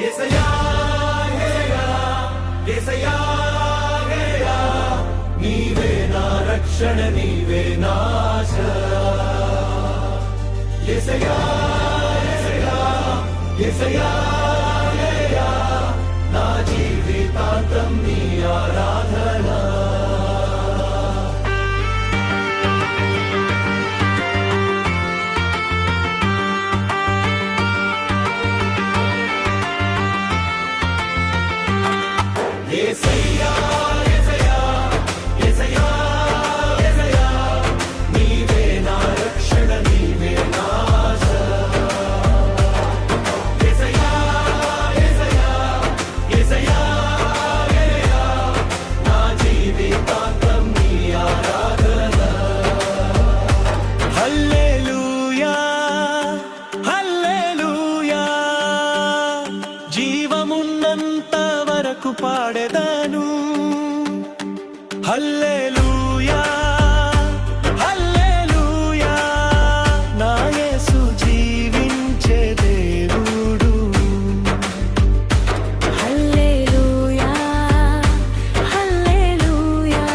యేసయ్యా యేసయ్యా యేసయ్యా యేసయ్యా నీవే నా రక్షణ నీవే నా ఆశ యేసయ్యా యేసయ్యా యేసయ్యా యేసయ్యా నా జీవితాంతం నీ ఆరాధన యేసయ్యా యేసయ్యా యేసయ్యా యేసయ్యా నీవే నా రక్షణ నీవే నా ఆశ యేసయ్యా యేసయ్యా యేసయ్యా యేసయ్యా నా జీవితాంతం నీ ఆరాధన హల్లెలూయా హల్లెలూయా జీవమున్నంత వరకు పాడెదను హల్లెలూయా హల్లెలూయా నా యేసు జీవించే దేవుడు హల్లెలూయా హల్లెలూయా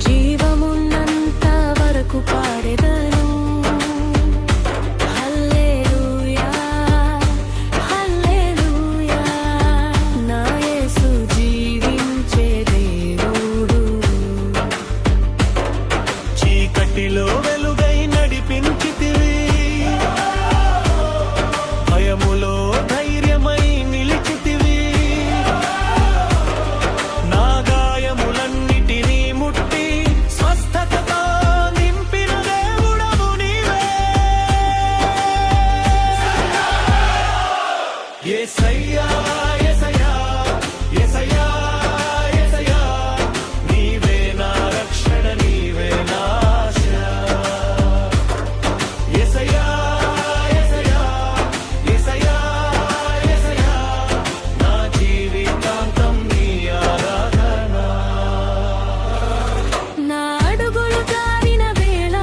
జీవమున్నంత వరకు పాడెదను హల్లెలూయా హల్లెలూయా నా యేసు జీవించే దేవుడు చీకటిలో వెలుగై నడిపించితివి భయములో ధైర్యమై నిలిచితివి నా గాయములన్నిటినీ ముట్టి స్వస్థతతో నింపిన దేవుడవు నీవే యేసయ్యా యేసయ్యా యేసయ్యా యేసయ్యా నీవే నా రక్షణ నీవే నా ఆశ యేసయ్యా యేసయ్యా యేసయ్యా యేసయ్యా నా జీవితాంతం నీ ఆరాధన నా అడుగులు జారిన వేళ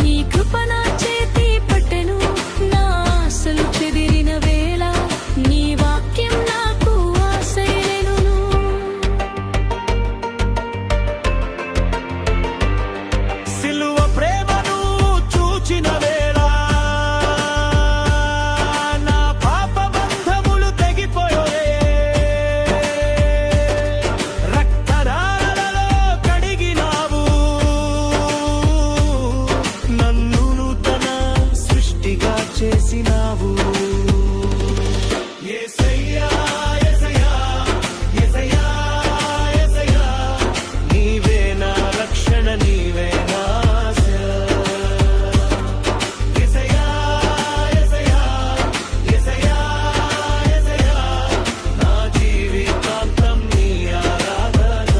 నీ కృప నా చేతి పట్టెను నా ఆశలు చెదిరిన వేళ నీ వాక్యం నాకు ఆశయనును సిలువ ప్రేమను చూచిన వేళ నా పాప బంధములు తెగిపోయే రక్తధారలలో కడిగినావు నన్ను నూతన సృష్టిగా చేసినావు యేసయ్యా యేసయ్యా యేసయ్యా యేసయ్యా నీవే నా రక్షణ నీవే నా ఆశ యేసయ్యా యేసయ్యా యేసయ్యా యేసయ్యా నా జీవితాంతం నీ ఆరాధన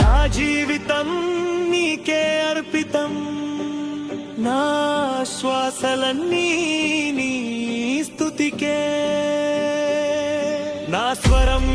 నా జీవితం నీకే అర్పితం నా శ్వాసలన్నీ నీ స్తుతికే నా స్వరం